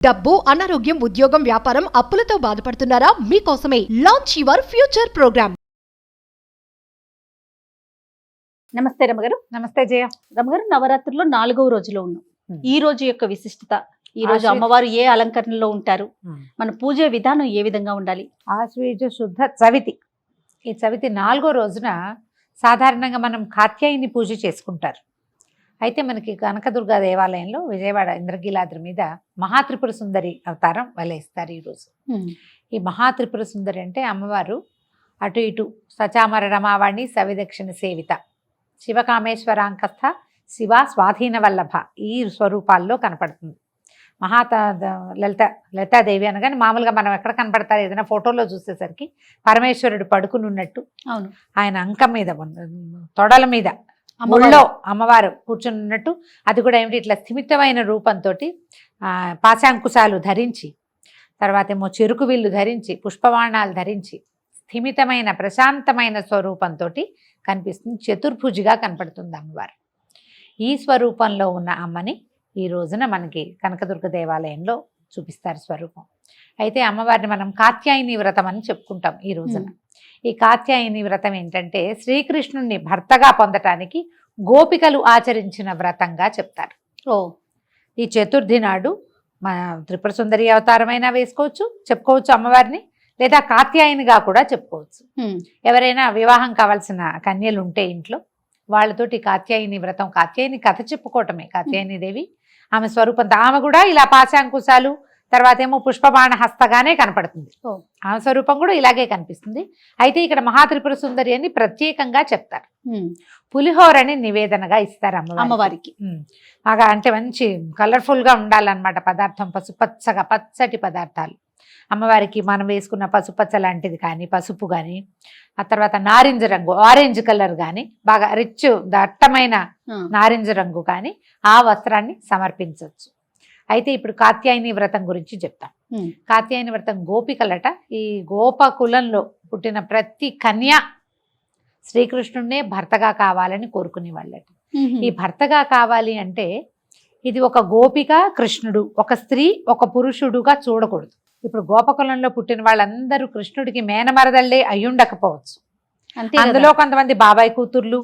డబ్బు, అనారోగ్యం, ఉద్యోగం, వ్యాపారం, అప్పులతో బాధపడుతున్నారా? మీకోసమే లాంచ్ యువర్ ఫ్యూచర్ ప్రోగ్రామ్. నమస్తే రమగారు. నమస్తే జయ. రమగారు, నవరాత్రుల్లో 4వ రోజులో ఉన్నాం. ఈ రోజు యొక్క విశిష్టత, ఈ రోజు అమ్మవారు ఏ అలంకరణలో ఉంటారు, మన పూజ విధానం ఏ విధంగా ఉండాలి? ఆశ్వయుజ శుద్ధ చవితి. ఈ చవితి 4వ రోజున సాధారణంగా మనం కాత్యాయని పూజ చేసుకుంటారు. అయితే మనకి కనకదుర్గ దేవాలయంలో విజయవాడ ఇంద్రకీలాద్రి మీద మహాత్రిపుర సుందరి అవతారం వలేస్తారు ఈరోజు. ఈ మహాత్రిపుర సుందరి అంటే అమ్మవారు అటు ఇటు సచామర రమావాణి సవిదక్షిణ సేవిత శివకామేశ్వరాంకస్థ శివ స్వాధీన వల్లభ ఈ స్వరూపాల్లో కనపడుతుంది. లలితాదేవి అనగానే మామూలుగా మనం ఎక్కడ కనపడతారు, ఏదైనా ఫోటోలో చూసేసరికి పరమేశ్వరుడు పడుకుని ఉన్నట్టు, ఆయన అంకం మీద తొడల మీద ముళ్ళో అమ్మవారు కూర్చుని ఉన్నట్టు, అది కూడా ఏమిటి ఇట్లా స్థిమితమైన రూపంతో పాశాంకుశాలు ధరించి, తర్వాత ఏమో చెరుకు విల్లు ధరించి, పుష్పబాణాలు ధరించి స్థిమితమైన ప్రశాంతమైన స్వరూపంతో కనిపిస్తుంది. చతుర్భుజిగా కనపడుతుంది అమ్మవారు. ఈ స్వరూపంలో ఉన్న అమ్మని ఈ రోజున మనకి కనకదుర్గ దేవాలయంలో చూపిస్తారు స్వరూపం. అయితే అమ్మవారిని మనం కాత్యాయని వ్రతం అని చెప్పుకుంటాం ఈ రోజున. ఈ కాత్యాయని వ్రతం ఏంటంటే శ్రీకృష్ణుణ్ణి భర్తగా పొందటానికి గోపికలు ఆచరించిన వ్రతంగా చెప్తారు. ఈ చతుర్థి నాడు మన త్రిపుర సుందరి అవతారమైనా వేసుకోవచ్చు, చెప్పుకోవచ్చు అమ్మవారిని, లేదా కాత్యాయనిగా కూడా చెప్పుకోవచ్చు. ఎవరైనా వివాహం కావాల్సిన కన్యలు ఉంటే ఇంట్లో వాళ్ళతోటి కాత్యాయని వ్రతం, కాత్యాయని కథ చెప్పుకోవటమే. కాత్యాయని దేవి ఆమె స్వరూపంతో ఆమె కూడా ఇలా పాశాంకుశాలు తర్వాత ఏమో పుష్పబాణ హస్తగానే కనపడుతుంది. ఆమె స్వరూపం కూడా ఇలాగే కనిపిస్తుంది. అయితే ఇక్కడ మహాత్రిపుర సుందరి అని ప్రత్యేకంగా చెప్తారు. పులిహోరని నివేదనగా ఇస్తారు అమ్మవారికి. బాగా అంటే మంచి కలర్ఫుల్గా ఉండాలన్నమాట పదార్థం, పసుపచ్చగా పచ్చటి పదార్థాలు. అమ్మవారికి మనం వేసుకున్న పసుపచ్చ లాంటిది కానీ, పసుపు కానీ, ఆ తర్వాత నారింజ రంగు ఆరెంజ్ కలర్ కానీ, బాగా రిచ్ దట్టమైన నారింజ రంగు కానీ ఆ వస్త్రాన్ని సమర్పించవచ్చు. అయితే ఇప్పుడు కాత్యాయని వ్రతం గురించి చెప్తాం. కాత్యాయని వ్రతం గోపికలట, ఈ గోపకులంలో పుట్టిన ప్రతి కన్య శ్రీకృష్ణుడినే భర్తగా కావాలని కోరుకునే వాళ్ళట. ఈ భర్తగా కావాలి అంటే ఇది ఒక గోపిక కృష్ణుడు, ఒక స్త్రీ ఒక పురుషుడుగా చూడకూడదు. ఇప్పుడు గోపకులంలో పుట్టిన వాళ్ళందరూ కృష్ణుడికి మేనమరదళ్ళే అయ్యుండకపోవచ్చు. అందులో కొంతమంది బాబాయ్ కూతుర్లు,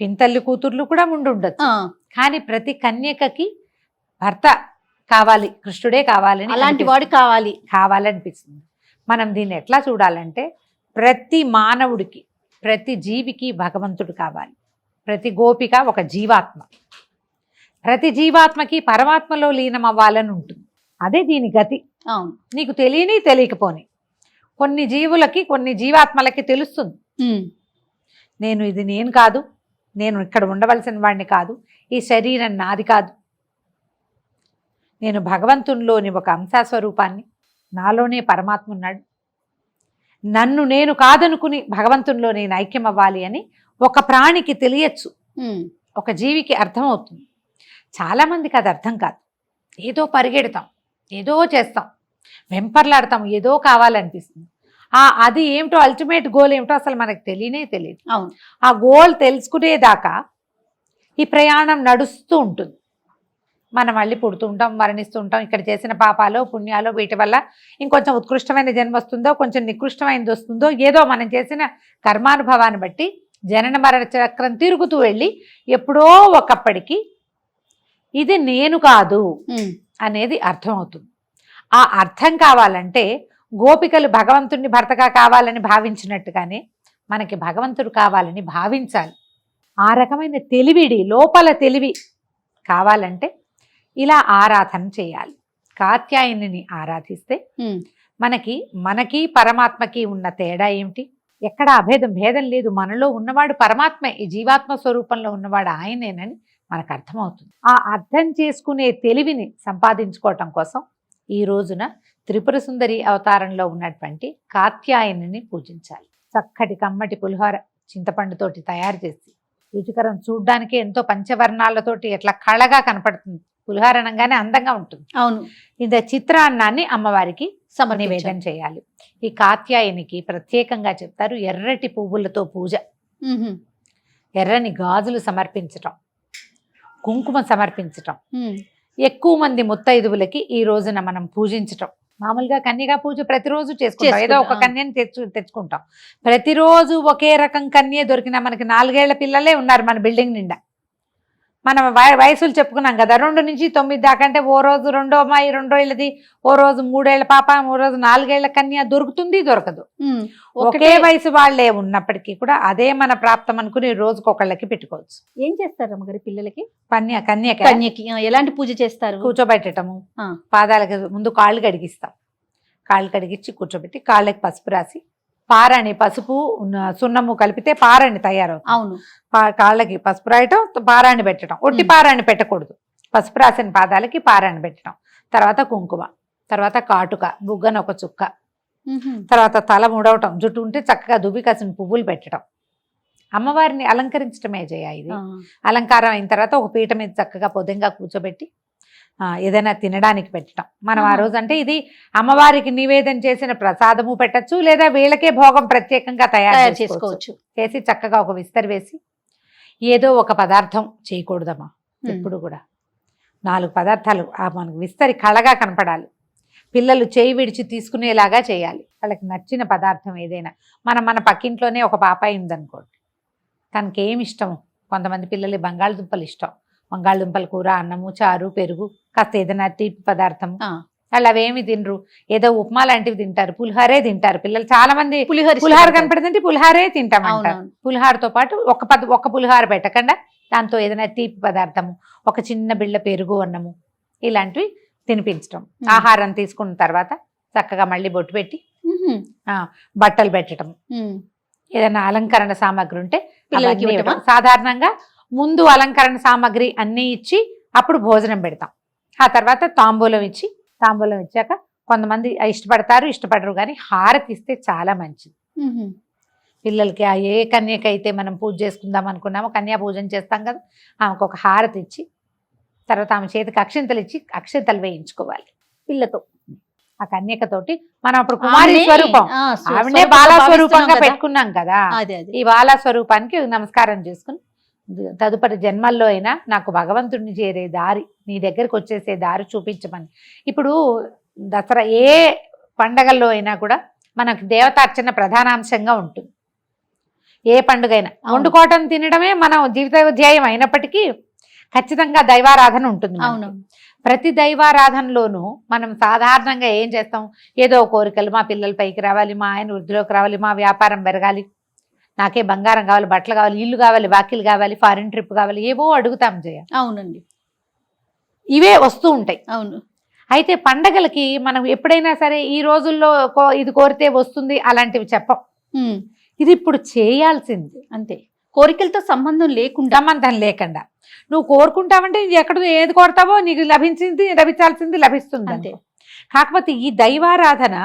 పింతల్లి కూతుర్లు కూడా ఉండొచ్చు. కానీ ప్రతి కన్యకకి భర్త కావాలి, కృష్ణుడే కావాలని, అలాంటి వాడు కావాలనిపిస్తుంది. మనం దీన్ని ఎట్లా చూడాలంటే ప్రతి మానవుడికి, ప్రతి జీవికి భగవంతుడు కావాలి. ప్రతి గోపిక ఒక జీవాత్మ, ప్రతి జీవాత్మకి పరమాత్మలో లీనం అవ్వాలని ఉంటుంది. అదే దీని గతి. నీకు తెలియని తెలియకపోని కొన్ని జీవులకి, కొన్ని జీవాత్మలకి తెలుస్తుంది, నేను కాదు, నేను ఇక్కడ ఉండవలసిన వాడిని కాదు, ఈ శరీరం నాది కాదు, నేను భగవంతునిలోని ఒక అంశస్వరూపాన్ని, నాలోనే పరమాత్మ ఉన్నాడు, నన్ను నేను కాదనుకుని భగవంతునిలో నేను ఐక్యం అవ్వాలి అని ఒక ప్రాణికి తెలియచ్చు, ఒక జీవికి అర్థమవుతుంది. చాలామందికి అది అర్థం కాదు. ఏదో పరిగెడతాం, ఏదో చేస్తాం, వెంపర్లాడతాం, ఏదో కావాలనిపిస్తుంది. అది ఏమిటో అల్టిమేట్ గోల్ ఏమిటో అసలు మనకు తెలియదు. ఆ గోల్ తెలుసుకునేదాకా ఈ ప్రయాణం నడుస్తూ ఉంటుంది. మనం మళ్ళీ పుడుతూ ఉంటాం, మరణిస్తూ ఉంటాం. ఇక్కడ చేసిన పాపాలో పుణ్యాలో వీటి వల్ల ఇంకొంచెం ఉత్కృష్టమైన జన్మ వస్తుందో, కొంచెం నికృష్టమైనది వస్తుందో, ఏదో మనం చేసిన కర్మానుభవాన్ని బట్టి జనన మరణ చక్రం తిరుగుతూ వెళ్ళి ఎప్పుడో ఒకప్పటికి ఇది నేను కాదు అనేది అర్థమవుతుంది. ఆ అర్థం కావాలంటే గోపికలు భగవంతుడిని భర్తగా కావాలని భావించినట్టుగానే మనకి భగవంతుడు కావాలని భావించాలి. ఆ రకమైన తెలివిడి, లోపల తెలివి కావాలంటే ఇలా ఆరాధన చేయాలి. కాత్యాయనిని ఆరాధిస్తే మనకి పరమాత్మకి ఉన్న తేడా ఏమిటి? ఎక్కడ భేదం లేదు. మనలో ఉన్నవాడు పరమాత్మే, ఈ జీవాత్మ స్వరూపంలో ఉన్నవాడు ఆయనేనని మనకు అర్థమవుతుంది. ఆ అర్థం చేసుకునే తెలివిని సంపాదించుకోవటం కోసం ఈ రోజున త్రిపుర సుందరి అవతారంలో ఉన్నటువంటి కాత్యాయనిని పూజించాలి. చక్కటి కమ్మటి పులిహోర చింతపండుతోటి తయారు చేసి, రుచికరం చూడ్డానికి ఎంతో పంచవర్ణాలతోటి ఎట్లా కళగా కనపడుతుంది. పులిహోర అనగానే అందంగా ఉంటుంది. అవును. ఇంత చిత్రాన్నాన్ని అమ్మవారికి నివేదన చేయాలి. ఈ కాత్యాయనికి ప్రత్యేకంగా చెప్తారు ఎర్రటి పువ్వులతో పూజ, ఎర్రని గాజులు సమర్పించటం, కుంకుమ సమర్పించటం, ఎక్కువ మంది ముత్తైదువులకి ఈ రోజున మనం పూజించటం. మామూలుగా కన్యగా పూజ ప్రతిరోజు చేసుకుంటాం, ఏదో ఒక కన్యని తెచ్చుకుంటాం. ప్రతిరోజు ఒకే రకం కన్య దొరికినా మనకి 4 ఏళ్ల పిల్లలే ఉన్నారు మన బిల్డింగ్ నిండా. మనం వయసులు చెప్పుకున్నాం కదా, 2 నుంచి 9 దాకా. అంటే ఓ రోజు 2వ అమ్మాయి 2 ఏళ్ళది, ఓ రోజు 3 ఏళ్ల పాప, ఓ రోజు 4 ఏళ్ల కన్య దొరుకుతుంది, దొరకదు. ఒకే వయసు వాళ్లే ఉన్నప్పటికీ కూడా అదే మన ప్రాప్తం అనుకుని రోజుకొకళ్ళకి పెట్టుకోవచ్చు. ఏం చేస్తారు అమ్మగారి పిల్లలకి? కన్యకి ఎలాంటి పూజ చేస్తారు? కూర్చోబెట్టటము, పాదాలకి ముందు కాళ్ళు కడిగిస్తాం, కాళ్ళు కడిగించి కూర్చోబెట్టి కాళ్ళకి పసుపు రాసి, పారాణి పసుపు సున్నము కలిపితే పారాణి తయారవుతుంది. అవును, కాళ్ళకి పసుపు రాయటం, పారాణి పెట్టడం. ఒట్టి పారాణి పెట్టకూడదు, పసుపు రాసిన పాదాలకి పారాణి పెట్టడం. తర్వాత కుంకుమ, తర్వాత కాటుక, బుగ్గన ఒక చుక్క, తర్వాత తల ముడవటం, జుట్టు ఉంటే చక్కగా దువ్వి కాసిన పువ్వులు పెట్టడం. అమ్మవారిని అలంకరించడమే ఇది. అలంకారం అయిన తర్వాత ఒక పీట మీద చక్కగా పొద్దుగా కూర్చోబెట్టి ఏదైనా తినడానికి పెట్టడం. మనం ఆ రోజు అంటే ఇది అమ్మవారికి నివేదన చేసిన ప్రసాదము పెట్టచ్చు, లేదా వీళ్ళకే భోగం ప్రత్యేకంగా తయారు చేసుకోవచ్చు. చేసి చక్కగా ఒక విస్తరి వేసి ఏదో ఒక పదార్థం చేయకూడదమ్మా. ఎప్పుడు కూడా 4 పదార్థాలు మనకు విస్తరి కళగా కనపడాలి. పిల్లలు చేయి విడిచి తీసుకునేలాగా చేయాలి. వాళ్ళకి నచ్చిన పదార్థం ఏదైనా. మన పక్కింట్లోనే ఒక పాపాయి ఉందనుకోండి, తనకి ఏమి ఇష్టము, కొంతమంది పిల్లలు బంగాళదుంపలు ఇష్టం, బంగాళదుంపల కూర, అన్నము, చారు, పెరుగు, కాస్త ఏదైనా తీపి పదార్థం. వాళ్ళు అవేమి తినరు, ఏదో ఉప్మా లాంటివి తింటారు, పులిహారే తింటారు పిల్లలు. చాలా మంది పులిహార కనపడుతుంటే పులిహారే తింటామంటారు. పులిహారతో పాటు ఒక పులిహార పెట్టకుండా దాంతో ఏదైనా తీపి పదార్థము, ఒక చిన్న బిళ్ళ పెరుగు, అన్నము, ఇలాంటివి తినిపించడం. ఆహారం తీసుకున్న తర్వాత చక్కగా మళ్ళీ బొట్టు పెట్టి బట్టలు పెట్టడం. ఏదైనా అలంకరణ సామాగ్రి ఉంటే పిల్లలకి సాధారణంగా ముందు అలంకరణ సామాగ్రి అన్నీ ఇచ్చి అప్పుడు భోజనం పెడతాం. ఆ తర్వాత తాంబూలం ఇచ్చాక కొంతమంది ఇష్టపడరు, కానీ హారతి ఇస్తే చాలా మంచిది పిల్లలకి. ఏ కన్యకైతే మనం పూజ చేసుకుందాం అనుకున్నామో, కన్యా పూజన చేస్తాం కదా, ఆమెకు ఒక హారతి ఇచ్చి తర్వాత ఆమె చేతికి అక్షింతలు ఇచ్చి అక్షింతలు వేయించుకోవాలి పిల్లతో. ఆ కన్యకతోటి మనం అప్పుడు కుమారి స్వరూపం, ఆవిడే బాలా స్వరూపంగా పెట్టుకున్నాం కదా, ఈ బాలా స్వరూపానికి నమస్కారం చేసుకుని తదుపరి జన్మల్లో అయినా నాకు భగవంతుడిని చేరే దారి, నీ దగ్గరికి వచ్చేసే దారి చూపించమని. ఇప్పుడు దసరా ఏ పండగల్లో అయినా కూడా మనకు దేవతార్చన ప్రధానాంశంగా ఉంటుంది. ఏ పండుగ అయినా వండుకోవటం తినడమే మన జీవిత ధ్యేయం అయినప్పటికీ ఖచ్చితంగా దైవారాధన ఉంటుంది. ప్రతి దైవారాధనలోనూ మనం సాధారణంగా ఏం చేస్తాం, ఏదో కోరికలు, మా పిల్లల పైకి రావాలి, మా ఆయన వృద్ధిలోకి రావాలి, మా వ్యాపారం పెరగాలి, నాకే బంగారం కావాలి, బట్టలు కావాలి, ఇల్లు కావాలి, వాకిలు కావాలి, ఫారిన్ ట్రిప్ కావాలి, ఏవో అడుగుతాం జయ. అవునండి, ఇవే వస్తూ ఉంటాయి. అవును. అయితే పండగలకి మనం ఎప్పుడైనా సరే ఈ రోజుల్లో ఇది కోరితే వస్తుంది అలాంటివి చెప్పం. ఇది ఇప్పుడు చేయాల్సింది అంతే. కోరికలతో సంబంధం లేకుండా నువ్వు కోరుకుంటావంటే ఎక్కడ ఏది కోరుతావో నీకు లభించాల్సింది లభిస్తుంది అంతే. కాకపోతే ఈ దైవారాధన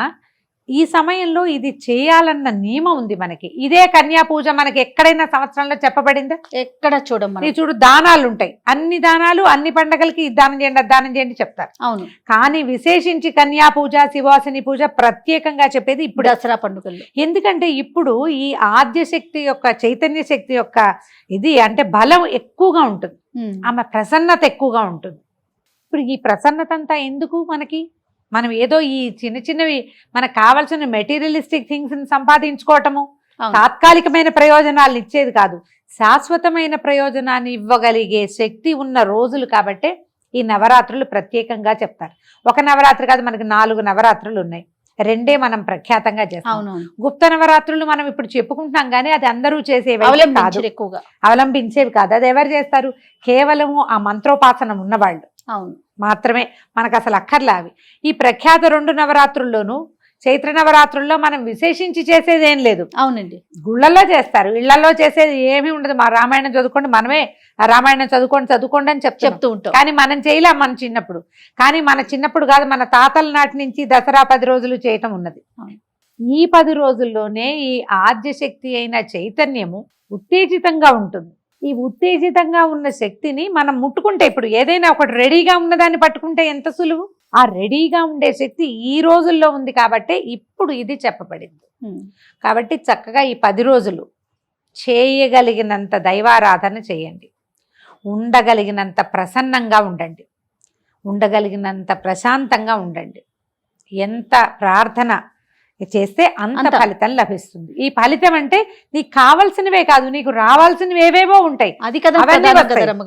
ఈ సమయంలో ఇది చేయాలన్న నియమం ఉంది మనకి. ఇదే కన్యా పూజ మనకి ఎక్కడైనా సంవత్సరంలో చెప్పబడిందా? ఎక్కడ చూడమ్మా. చూడు, దానాలు ఉంటాయి, అన్ని దానాలు అన్ని పండగలకి దానం చేయండి చెప్తారు. అవును. కానీ విశేషించి కన్యా పూజ, శివాసిని పూజ ప్రత్యేకంగా చెప్పేది ఇప్పుడు దసరా పండుగల్లో. ఎందుకంటే ఇప్పుడు ఈ ఆద్యశక్తి యొక్క, చైతన్య శక్తి యొక్క ఇది అంటే బలం ఎక్కువగా ఉంటుంది, ఆమె ప్రసన్నత ఎక్కువగా ఉంటుంది. ఇప్పుడు ఈ ప్రసన్నత అంతా ఎందుకు మనకి? మనం ఏదో ఈ చిన్నవి మనకు కావాల్సిన మెటీరియలిస్టిక్ థింగ్స్ సంపాదించుకోవటము, తాత్కాలికమైన ప్రయోజనాలు ఇచ్చేది కాదు, శాశ్వతమైన ప్రయోజనాన్ని ఇవ్వగలిగే శక్తి ఉన్న రోజులు కాబట్టే ఈ నవరాత్రులు ప్రత్యేకంగా చెప్తారు. ఒక నవరాత్రి కాదు, మనకి 4 నవరాత్రులు ఉన్నాయి. 2 మనం ప్రఖ్యాతంగా చేస్తాం. గుప్త నవరాత్రులు మనం ఇప్పుడు చెప్పుకుంటున్నాం, కానీ అది అందరూ చేసేవి ఎక్కువగా అవలంబించేవి కాదు. అది ఎవరు చేస్తారు? కేవలము ఆ మంత్రోపాసనం ఉన్నవాళ్ళు మాత్రమే, మనకు అసలు అక్కర్లే అవి. ఈ ప్రఖ్యాత 2 నవరాత్రుల్లోనూ చైత్ర నవరాత్రుల్లో మనం విశేషించి చేసేది ఏం లేదు. అవునండి, గుళ్ళల్లో చేస్తారు, ఇళ్లలో చేసేది ఏమీ ఉండదు. మా రామాయణం చదువుకోండి, మనమే రామాయణం చదువుకోండి అని చెప్తూ ఉంటాం, కానీ మనం చేయలేం మన చిన్నప్పుడు. కానీ మన చిన్నప్పుడు కాదు, మన తాతల నాటి నుంచి దసరా 10 రోజులు చేయటం ఉన్నది. ఈ 10 రోజుల్లోనే ఈ ఆద్యశక్తి అయిన చైతన్యము ఉత్తేజితంగా ఉంటుంది. ఈ ఉత్తేజితంగా ఉన్న శక్తిని మనం ముట్టుకుంటే, ఇప్పుడు ఏదైనా ఒకటి రెడీగా ఉన్నదాన్ని పట్టుకుంటే ఎంత సులువు. ఆ రెడీగా ఉండే శక్తి ఈ రోజుల్లో ఉంది కాబట్టి ఇప్పుడు ఇది చెప్పబడింది. కాబట్టి చక్కగా ఈ 10 రోజులు చేయగలిగినంత దైవారాధన చేయండి, ఉండగలిగినంత ప్రసన్నంగా ఉండండి. ఉండగలిగినంత ప్రశాంతంగా ఉండండి. ఎంత ప్రార్థన చేస్తే అంత ఫలితం లభిస్తుంది. ఈ ఫలితం అంటే నీకు కావాల్సినవే కాదు, నీకు రావాల్సినవి ఏవేవో ఉంటాయి. అది కదా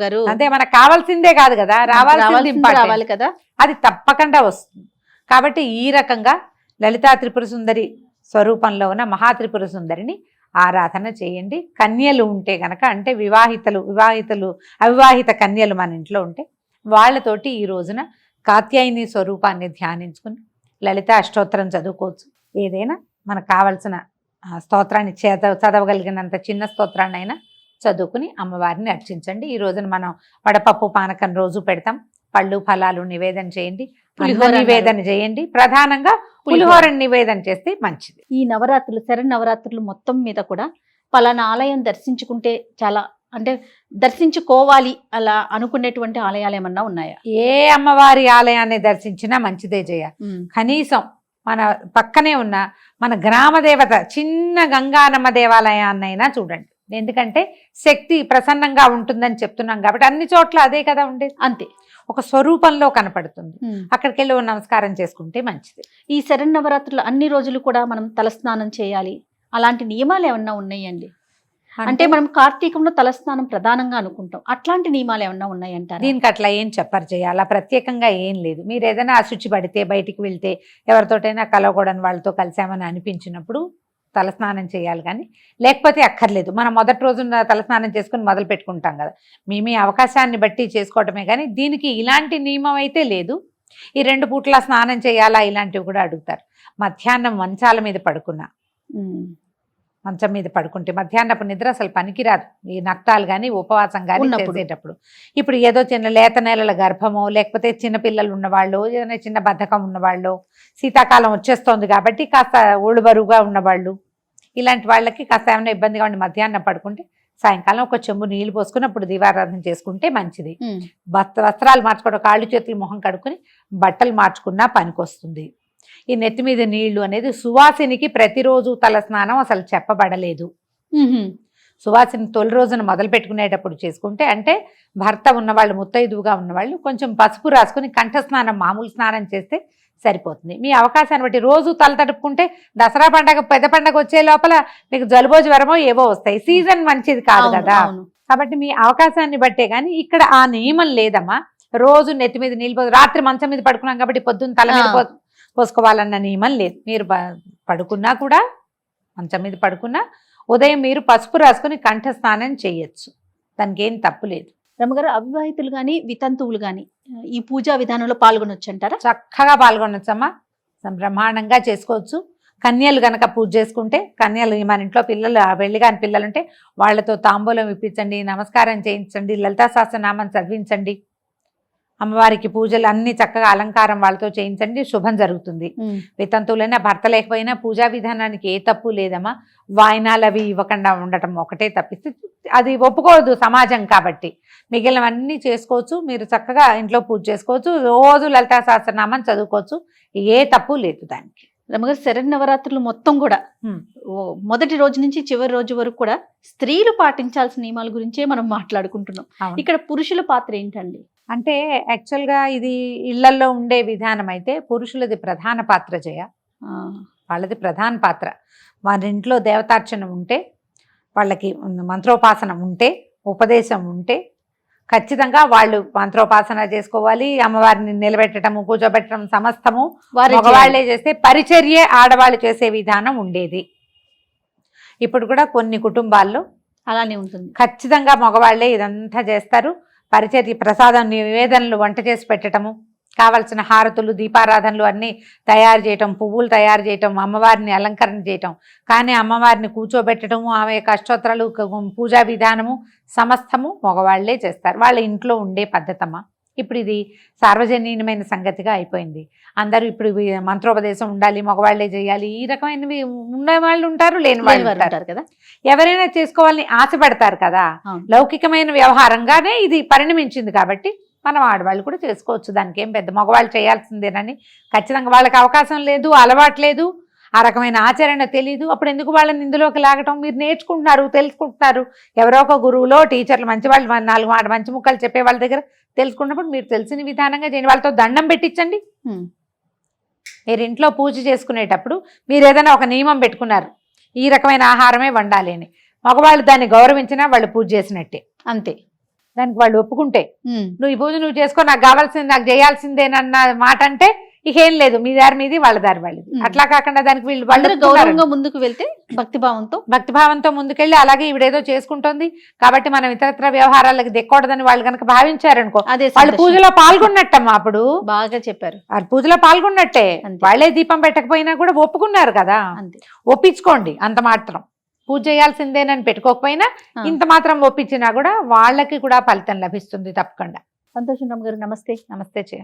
గారు, అంటే మనకు కావాల్సిందే కాదు కదా, రావాలి కదా, అది తప్పకుండా వస్తుంది. కాబట్టి ఈ రకంగా లలితా త్రిపుర సుందరి స్వరూపంలో ఉన్న మహాత్రిపుర సుందరిని ఆరాధన చేయండి. కన్యలు ఉంటే గనక, అంటే అవివాహిత కన్యలు మన ఇంట్లో ఉంటే వాళ్ళతోటి ఈ రోజున కాత్యాయని స్వరూపాన్ని ధ్యానించుకుని లలిత అష్టోత్తరం చదువుకోవచ్చు. ఏదైనా మనకు కావలసిన స్తోత్రాన్ని చదవగలిగినంత చిన్న స్తోత్రాన్ని అయినా చదువుకుని అమ్మవారిని అర్చించండి. ఈ రోజున మనం వడపప్పు పానకం రోజు పెడతాం. పళ్ళు ఫలాలు నివేదన చేయండి, పులిహోర నివేదన చేయండి. ప్రధానంగా పులిహోర నివేదన చేస్తే మంచిది. ఈ నవరాత్రులు, శరన్నవరాత్రులు మొత్తం మీద కూడా పలానా ఆలయం దర్శించుకుంటే చాలా, అంటే దర్శించుకోవాలి అలా అనుకునేటువంటి ఆలయాలు ఏమన్నా ఉన్నాయా? ఏ అమ్మవారి ఆలయాన్ని దర్శించినా మంచిదే జయ. కనీసం మన పక్కనే ఉన్న మన గ్రామ దేవత చిన్న గంగానమ్మ దేవాలయాన్నైనా చూడండి. ఎందుకంటే శక్తి ప్రసన్నంగా ఉంటుందని చెప్తున్నాం కాబట్టి అన్ని చోట్ల అదే కదా ఉండేది. అంతే, ఒక స్వరూపంలో కనపడుతుంది. అక్కడికి వెళ్ళి నమస్కారం చేసుకుంటే మంచిది. ఈ శరన్నవరాత్రులు అన్ని రోజులు కూడా మనం తలస్నానం చేయాలి, అలాంటి నియమాలు ఏమన్నా ఉన్నాయండి? అంటే మనం కార్తీకంలో తలస్నానం ప్రధానంగా అనుకుంటాం, అట్లాంటి నియమాలు ఏమన్నా ఉన్నాయంటారు? దీనికి అట్లా ఏం చెప్పరు చేయాలి, అలా ప్రత్యేకంగా ఏం లేదు. మీరు ఏదైనా అశుచి పడితే, బయటికి వెళ్తే, ఎవరితోటైనా కలవకూడని వాళ్ళతో కలిసామని అనిపించినప్పుడు తలస్నానం చేయాలి, కానీ లేకపోతే అక్కర్లేదు. మనం మొదటి రోజున తలస్నానం చేసుకుని మొదలు పెట్టుకుంటాం కదా, మీ అవకాశాన్ని బట్టి చేసుకోవటమే. కానీ దీనికి ఇలాంటి నియమం అయితే లేదు. ఈ 2 పూట్ల స్నానం చేయాలా ఇలాంటివి కూడా అడుగుతారు. మధ్యాహ్నం మంచాల మీద పడుకున్నా, మంచం మీద పడుకుంటే మధ్యాహ్నపు నిద్ర అసలు పనికిరాదు. ఈ నక్తాలు కానీ ఉపవాసం కానీ చేసేటప్పుడు. ఇప్పుడు ఏదో చిన్న లేత నెలల గర్భమో, లేకపోతే చిన్నపిల్లలు ఉన్నవాళ్ళు, ఏదైనా చిన్న బద్ధకం ఉన్నవాళ్ళు, శీతాకాలం వచ్చేస్తోంది కాబట్టి కాస్త ఒళ్ళు బరువుగా ఉన్నవాళ్ళు, ఇలాంటి వాళ్ళకి కాస్త ఏమైనా ఇబ్బందిగా ఉండి మధ్యాహ్నం పడుకుంటే సాయంకాలం ఒక చెంబు నీళ్లు పోసుకుని అప్పుడు దీపారాధన చేసుకుంటే మంచిది. వస్త్రాలు మార్చుకోవడం, కాళ్ళు చేతులు మొహం కడుక్కుని బట్టలు మార్చుకున్నా పనికొస్తుంది. ఈ నెత్తి మీద నీళ్లు అనేది సువాసినికి ప్రతిరోజు తల స్నానం అసలు చెప్పబడలేదు. సువాసిని తొలి రోజున మొదలు పెట్టుకునేటప్పుడు చేసుకుంటే, అంటే భర్త ఉన్నవాళ్ళు, ముత్తైదువుగా ఉన్నవాళ్ళు కొంచెం పసుపు రాసుకుని కంఠస్నానం, మామూలు స్నానం చేస్తే సరిపోతుంది. మీ అవకాశాన్ని బట్టి రోజు తల తడుపుకుంటే దసరా పండగ, పెద్ద పండగ వచ్చే లోపల మీకు జలుబో జ్వరమో ఏవో వస్తాయి. సీజన్ మంచిది కాదు కదా, కాబట్టి మీ అవకాశాన్ని బట్టే. కానీ ఇక్కడ ఆ నియమం లేదమ్మా. రోజు నెత్తి మీద నీళ్ళు, రాత్రి మంచం మీద పడుకున్నాం కాబట్టి పొద్దున్న తల మీద పోసుకోవాలన్న నియమం లేదు. మీరు పడుకున్నా కూడా, మంచం మీద పడుకున్నా ఉదయం మీరు పసుపు రాసుకుని కంఠ స్నానం చేయొచ్చు, దానికి ఏం తప్పు లేదు. రమ్మగారు, అవివాహితులు కానీ వితంతువులు కానీ ఈ పూజా విధానంలో పాల్గొనొచ్చు అంటారా? చక్కగా పాల్గొనొచ్చమ్మా, బ్రహ్మాండంగా చేసుకోవచ్చు. కన్యలు గనక పూజ చేసుకుంటే, కన్యలు మన ఇంట్లో పిల్లలు, పెళ్లి కాని పిల్లలుంటే వాళ్ళతో తాంబూలం ఇప్పించండి, నమస్కారం చేయించండి, లలితా సహస్రనామం చదివించండి, అమ్మవారికి పూజలు అన్ని చక్కగా అలంకారం వాళ్ళతో చేయించండి, శుభం జరుగుతుంది. వితంతువులైనా భర్త లేకపోయినా పూజా విధానానికి ఏ తప్పు లేదమ్మా. వాయినాలు అవి ఇవ్వకుండా ఉండటం ఒకటే తప్పిస్తే అది ఒప్పుకోదు సమాజం కాబట్టి. మిగిలినవన్నీ చేసుకోవచ్చు. మీరు చక్కగా ఇంట్లో పూజ చేసుకోవచ్చు, రోజు లలితా సహస్రనామం చదువుకోవచ్చు, ఏ తప్పు లేదు దానికి. రమ్మగారు, శరన్నవరాత్రులు మొత్తం కూడా మొదటి రోజు నుంచి చివరి రోజు వరకు కూడా స్త్రీలు పాటించాల్సిన నియమాల గురించే మనం మాట్లాడుకుంటున్నాం. ఇక్కడ పురుషుల పాత్ర ఏంటండి? అంటే యాక్చువల్గా ఇది ఇళ్లల్లో ఉండే విధానం అయితే పురుషులది ప్రధాన పాత్ర జయ. వాళ్ళది ప్రధాన పాత్ర. వారి ఇంట్లో దేవతార్చన ఉంటే, వాళ్ళకి మంత్రోపాసన ఉంటే, ఉపదేశం ఉంటే ఖచ్చితంగా వాళ్ళు మంత్రోపాసన చేసుకోవాలి. అమ్మవారిని నిలబెట్టడము, కూర్చోబెట్టడం సమస్తము మగవాళ్లే చేస్తే, పరిచర్యే ఆడవాళ్ళు చేసే విధానం ఉండేది. ఇప్పుడు కూడా కొన్ని కుటుంబాల్లో అలానే ఉంటుంది. ఖచ్చితంగా మగవాళ్లే ఇదంతా చేస్తారు. పరిచర్య, ప్రసాదం, నివేదనలు, వంట చేసి పెట్టడము, కావలసిన హారతులు, దీపారాధనలు అన్నీ తయారు చేయటం, పువ్వులు తయారు చేయటం, అమ్మవారిని అలంకరణ చేయటం. కానీ అమ్మవారిని కూర్చోబెట్టడము, ఆమె యొక్క అష్టోత్తరాలు, పూజా విధానము సమస్తము మగవాళ్లే చేస్తారు. వాళ్ళ ఇంట్లో ఉండే పద్ధతమ్మా. ఇప్పుడు ఇది సార్వజనీయమైన సంగతిగా అయిపోయింది. అందరూ ఇప్పుడు మంత్రోపదేశం ఉండాలి, మగవాళ్లే చేయాలి, ఈ రకమైనవి ఉన్న వాళ్ళు ఉంటారు, లేని వాళ్ళు ఉంటారు కదా. ఎవరైనా చేసుకోవాలని ఆశపడతారు కదా. లౌకికమైన వ్యవహారంగానే ఇది పరిణమించింది కాబట్టి మనం ఆడవాళ్ళు కూడా చేసుకోవచ్చు. దానికి ఏం పెద్ద మగవాళ్ళు చేయాల్సిందేనని ఖచ్చితంగా వాళ్ళకి అవకాశం లేదు, అలవాటు లేదు, ఆ రకమైన ఆచరణ తెలియదు. అప్పుడు ఎందుకు వాళ్ళని ఇందులోకి లాగటం? మీరు నేర్చుకుంటున్నారు, తెలుసుకుంటున్నారు. ఎవరో ఒక గురువులో టీచర్లు మంచి వాళ్ళు 4 మంచి ముక్కలు చెప్పే వాళ్ళ దగ్గర తెలుసుకున్నప్పుడు మీరు తెలిసిన విధానంగా చేయండి. వాళ్ళతో దండం పెట్టించండి. మీరు ఇంట్లో పూజ చేసుకునేటప్పుడు మీరు ఏదైనా ఒక నియమం పెట్టుకున్నారు, ఈ రకమైన ఆహారమే వండాలి అని. మగవాళ్ళు దాన్ని గౌరవించినా వాళ్ళు పూజ చేసినట్టే. అంతే. దానికి వాళ్ళు ఒప్పుకుంటే నువ్వు ఈ పూజ నువ్వు చేసుకో, నాకు కావాల్సింది నాకు చేయాల్సిందేనన్న మాట అంటే ఇక ఏం లేదు, మీ దారి మీది వాళ్ళ దారి వాళ్ళది. అట్లా కాకుండా దానికి వీళ్ళు గౌరవంగా ముందుకు వెళ్తే భక్తిభావంతో ముందుకెళ్ళి అలాగే ఈవిడేదో చేసుకుంటోంది కాబట్టి మనం ఇతరత్ర వ్యవహారాలకు దెక్కకూడదని వాళ్ళు కనుక భావించారనుకో, వాళ్ళు పూజలో పాల్గొన్నట్టమ్మా. అప్పుడు బాగా చెప్పారు, వాళ్ళు పూజలో పాల్గొన్నట్టే. వాళ్ళే దీపం పెట్టకపోయినా కూడా ఒప్పుకున్నారు కదా, ఒప్పించుకోండి. అంత మాత్రం పూజ చేయాల్సిందేనని పెట్టుకోకపోయినా ఇంత మాత్రం ఒప్పించినా కూడా వాళ్ళకి కూడా ఫలితం లభిస్తుంది తప్పకుండా. సంతోషం గారు. నమస్తే. నమస్తే చేయ.